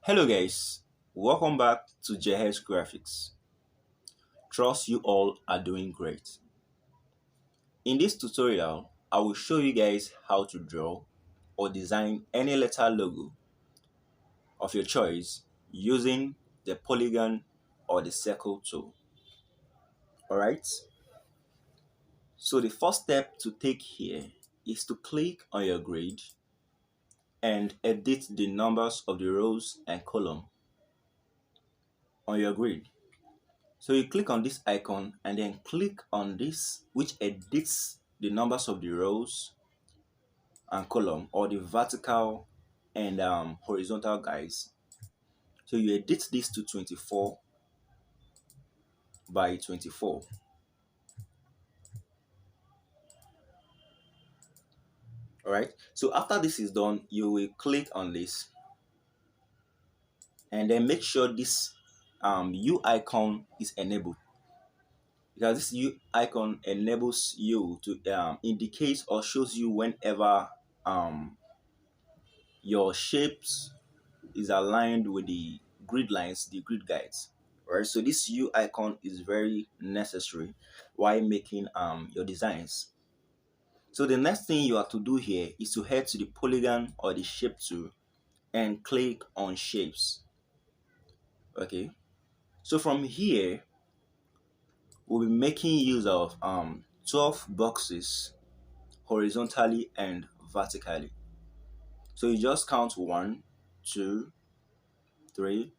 Hello guys, welcome back to Jhex Graphics. Trust you all are doing great. In this tutorial, I will show you guys how to draw or design any letter logo of your choice using the Polygon or the Circle tool. Alright, so the first step to take here is to click on your grid and edit the numbers of the rows and column on your grid. So you click on this icon and then click on this, which edits the numbers of the rows and column, or the vertical and horizontal guides. So you edit this to 24 by 24. All right. So after this is done, you will click on this and then make sure this U icon is enabled, because this U icon enables you to indicate or shows you whenever your shapes is aligned with the grid lines, the grid guides. Right, so this U icon is very necessary while making your designs. So the next thing you have to do here is to head to the polygon or the shape tool and click on shapes. Okay, so from here we'll be making use of 12 boxes horizontally and vertically. So you just count 1, 2, 3,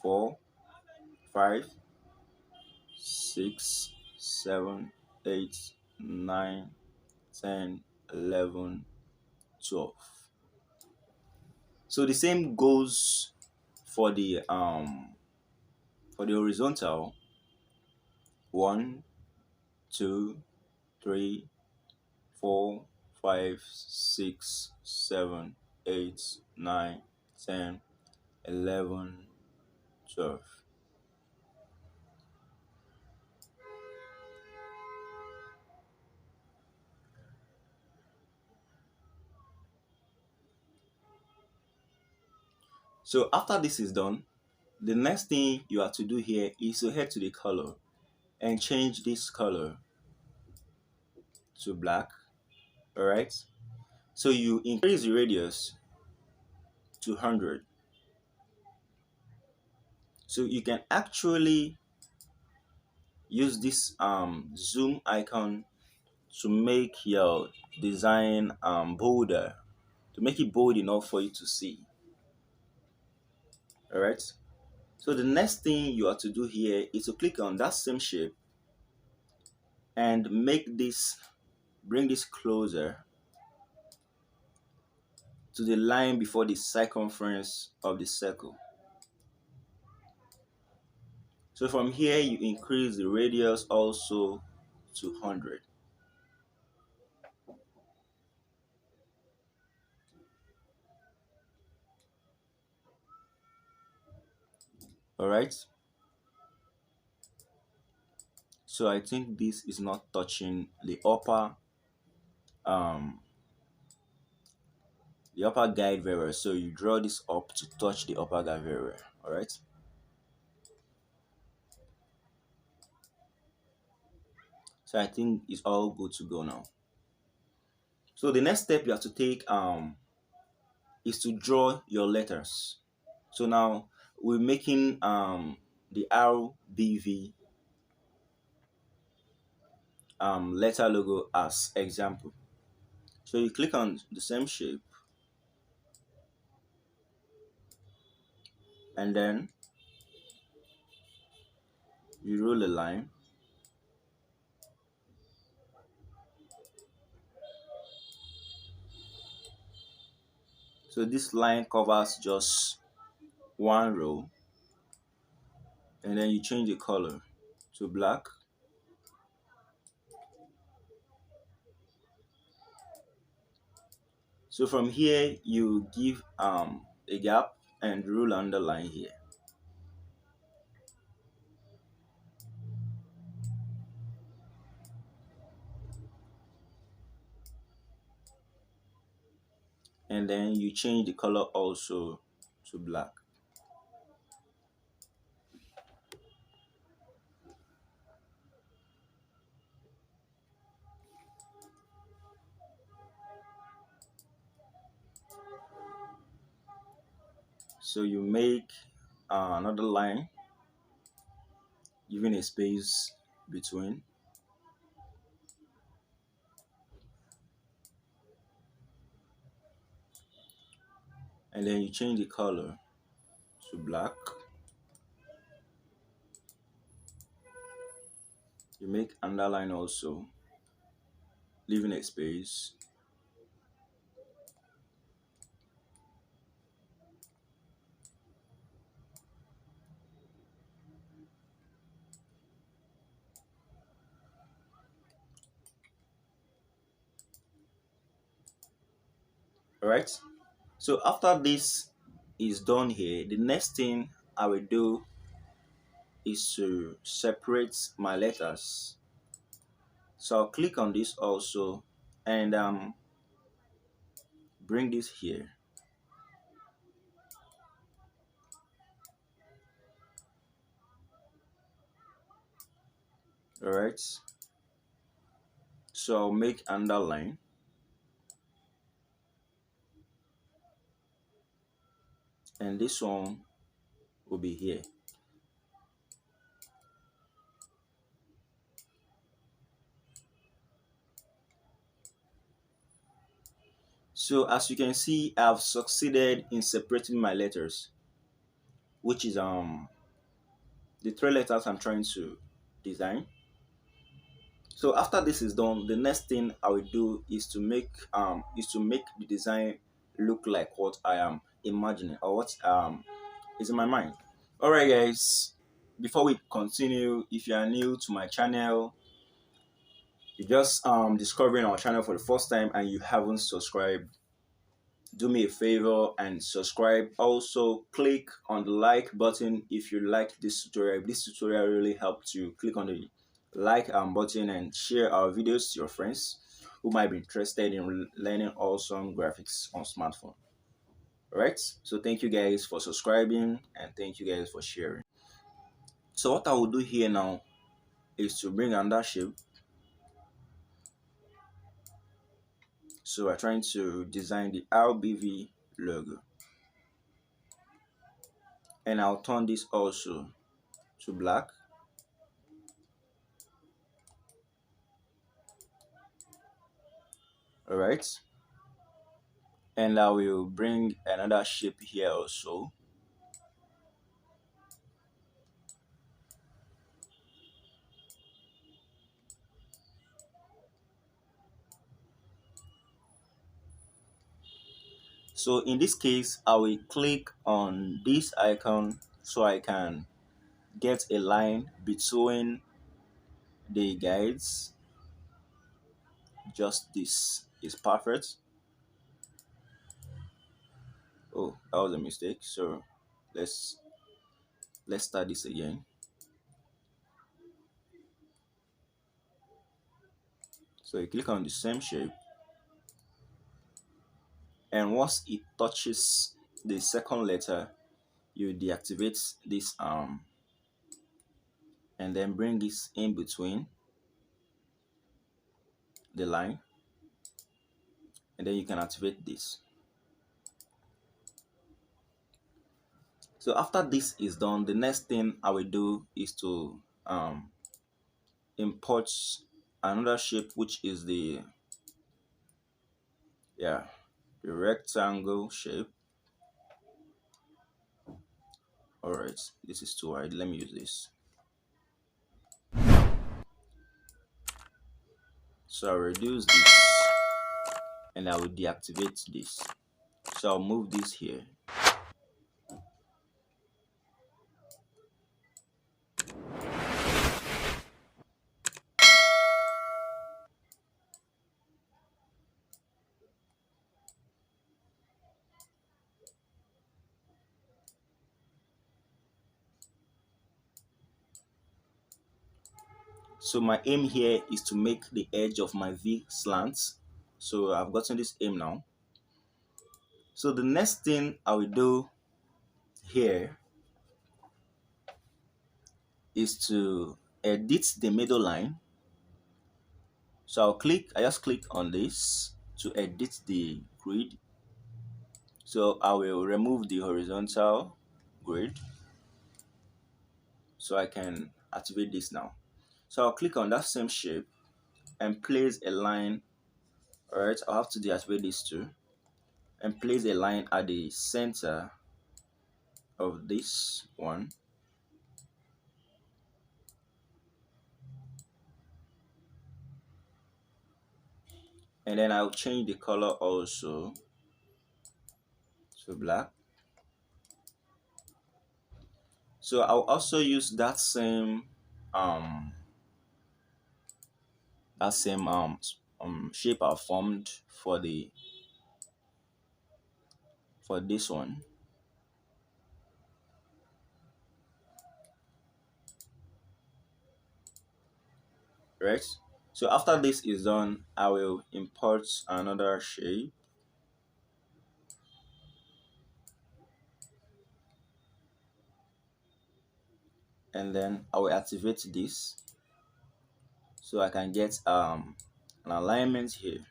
4, 5, 6, 7, 8, 9, 10, 11, 12. So the same goes for the horizontal. 1, 2, 3, 4, 5, 6, 7, 8, 9, 10, 11, 12. So after this is done, the next thing you have to do here is to head to the color and change this color to black. All right, so you increase the radius to 100. So you can actually use this zoom icon to make your design bolder, to make it bold enough for you to see. All right, so the next thing you have to do here is to click on that same shape and bring this closer to the line before the circumference of the circle. So from here you increase the radius also to 100. All right, so I think this is not touching um the upper guide very well. So you draw this up to touch the upper guide very well. All right, so I think it's all good to go now. So the next step you have to take is to draw your letters. So now we're making the RBV letter logo as example. So you click on the same shape and then you roll a line. So this line covers just one row, and then you change the color to black. So from here you give a gap and rule underline here. And then you change the color also to black. So you make another line, giving a space between, and then you change the color to black. You make another line also, leaving a space. All right. So after this is done here, the next thing I will do is to separate my letters. So I'll click on this also and bring this here. All right. So I'll make underline, and this one will be here. So as you can see, I've succeeded in separating my letters, which is the three letters I'm trying to design. So after this is done, the next thing I will do is to make the design look like what I am imagining, or what is in my mind. All right, guys. Before we continue, if you are new to my channel, you're just discovering our channel for the first time and you haven't subscribed, do me a favor and subscribe. Also click on the like button if you like this tutorial. If this tutorial really helped you, click on the like button and share our videos to your friends who might be interested in learning awesome graphics on smartphone. All right, so thank you guys for subscribing and thank you guys for sharing. So what I will do here now is to bring another shape. So we're trying to design the RBV logo, and I'll turn this also to black. All right, and I will bring another shape here also. So in this case, I will click on this icon so I can get a line between the guides. Just this is perfect. Oh, that was a mistake. So let's start this again. So you click on the same shape, and once it touches the second letter, you deactivate this and then bring this in between the line, and then you can activate this. So after this is done, the next thing I will do is to import another shape, which is the rectangle shape. All right, this is too wide. Let me use this. So I'll reduce this and I will deactivate this. So I'll move this here. So my aim here is to make the edge of my V slant. So I've gotten this aim now. So the next thing I will do here is to edit the middle line. So I just click on this to edit the grid. So I will remove the horizontal grid so I can activate this now. So I'll click on that same shape and place a line. Alright, I'll have to deactivate this too and place a line at the center of this one. And then I'll change the color also to black. So I'll also use that same um shape I formed for this one. Right? So after this is done, I will import another shape. And then I will activate this so I can get an alignment here.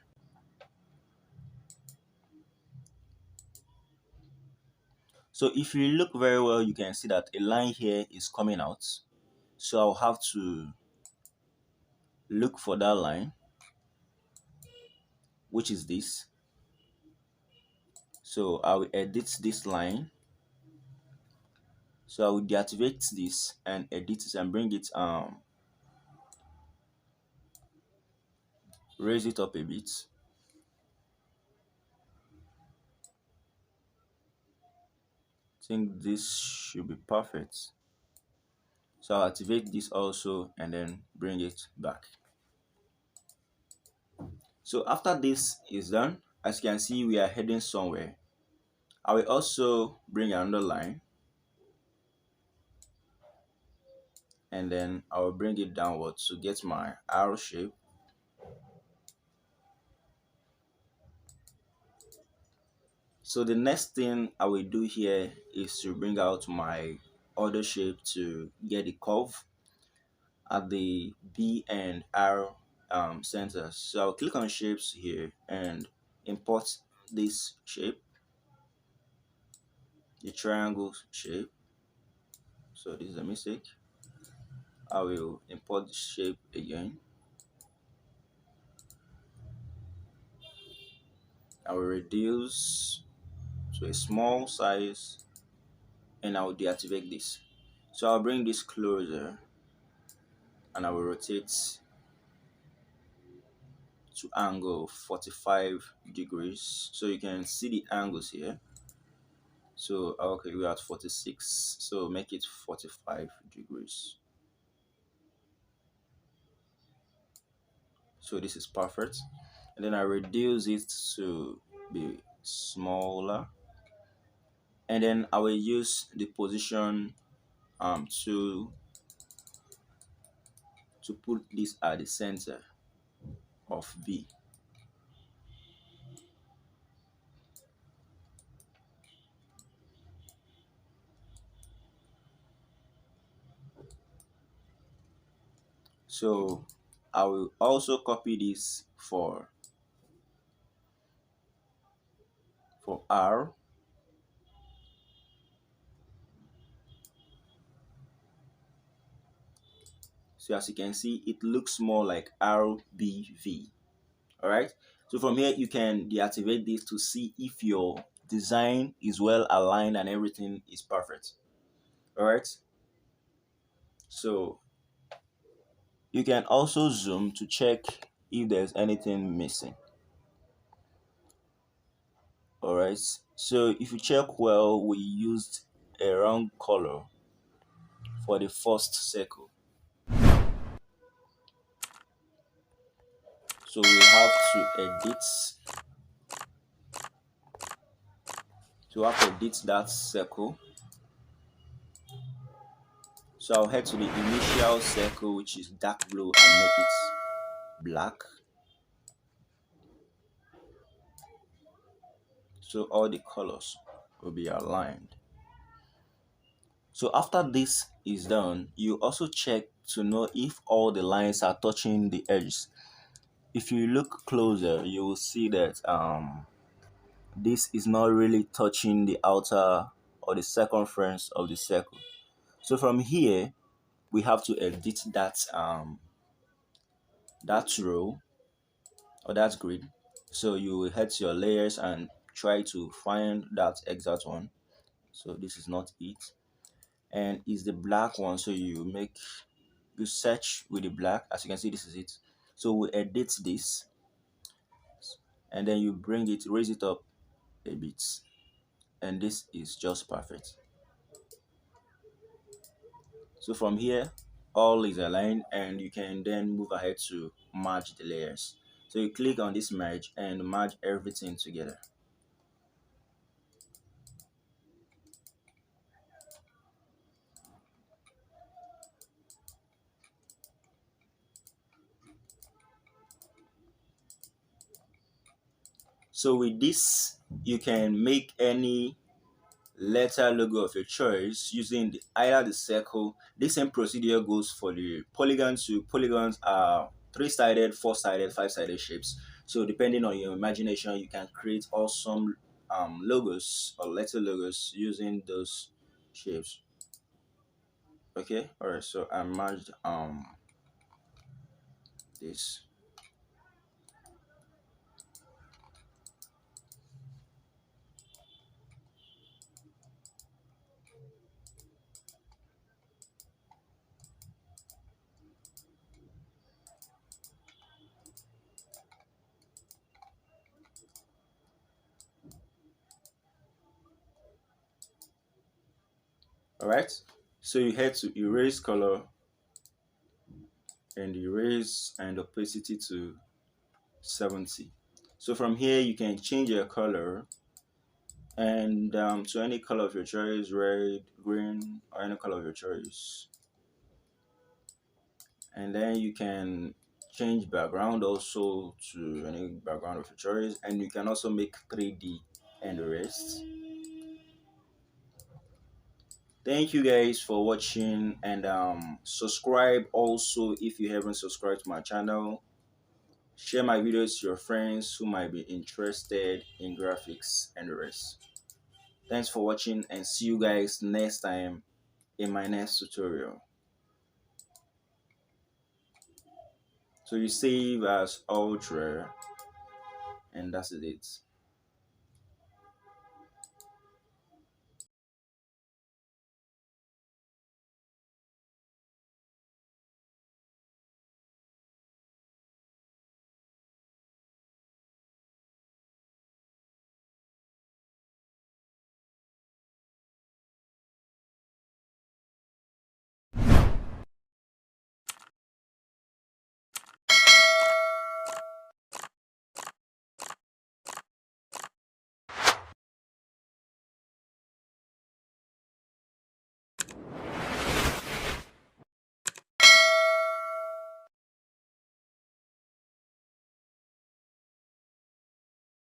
So if you look very well, you can see that a line here is coming out. So I'll have to look for that line, which is this. So I will edit this line. So I will deactivate this and edit it and bring it raise it up a bit. I think this should be perfect. So I'll activate this also and then bring it back. So after this is done, as you can see, we are heading somewhere. I will also bring another line and then I will bring it downwards to get my arrow shape. So the next thing I will do here is to bring out my other shape to get the curve at the B and R centers. So I'll click on shapes here and import this shape, the triangle shape. So this is a mistake. I will import the shape again. I will reduce to a small size and I will deactivate this. So I'll bring this closer and I will rotate to angle 45 degrees so you can see the angles here. So okay, we're at 46, so make it 45 degrees. So this is perfect. And then I reduce it to be smaller, and then I will use the position to put this at the center of B. So I will also copy this for R. So as you can see, it looks more like RBV. All right. So from here, you can deactivate this to see if your design is well aligned and everything is perfect. All right. So you can also zoom to check if there's anything missing. All right. So if you check well, we used a wrong color for the first circle. So we have to edit that circle. So I'll head to the initial circle, which is dark blue, and make it black. So all the colors will be aligned. So after this is done, you also check to know if all the lines are touching the edges. If you look closer, you will see that this is not really touching the outer or the circumference of the circle. So from here, we have to edit that row or that grid. So you will head to your layers and try to find that exact one. So this is not it, and it's the black one. So you search with the black. As you can see, this is it. So we edit this, and then you bring it, raise it up a bit, and this is just perfect. So from here, all is aligned, and you can then move ahead to merge the layers. So you click on this merge and merge everything together. So with this, you can make any letter logo of your choice using either the circle. This same procedure goes for the polygon too. Polygons are three-sided, four-sided, five-sided shapes. So depending on your imagination, you can create awesome logos or letter logos using those shapes. Okay, all right. So I merged this. All right. So you head to erase color and erase and opacity to 70. So from here you can change your color and to any color of your choice, red, green, or any color of your choice. And then you can change background also to any background of your choice, and you can also make 3D and the rest. Thank you guys for watching, and subscribe also if you haven't subscribed to my channel. Share my videos to your friends who might be interested in graphics and the rest. Thanks for watching, and see you guys next time in my next tutorial. So you save as ultra, and that's it.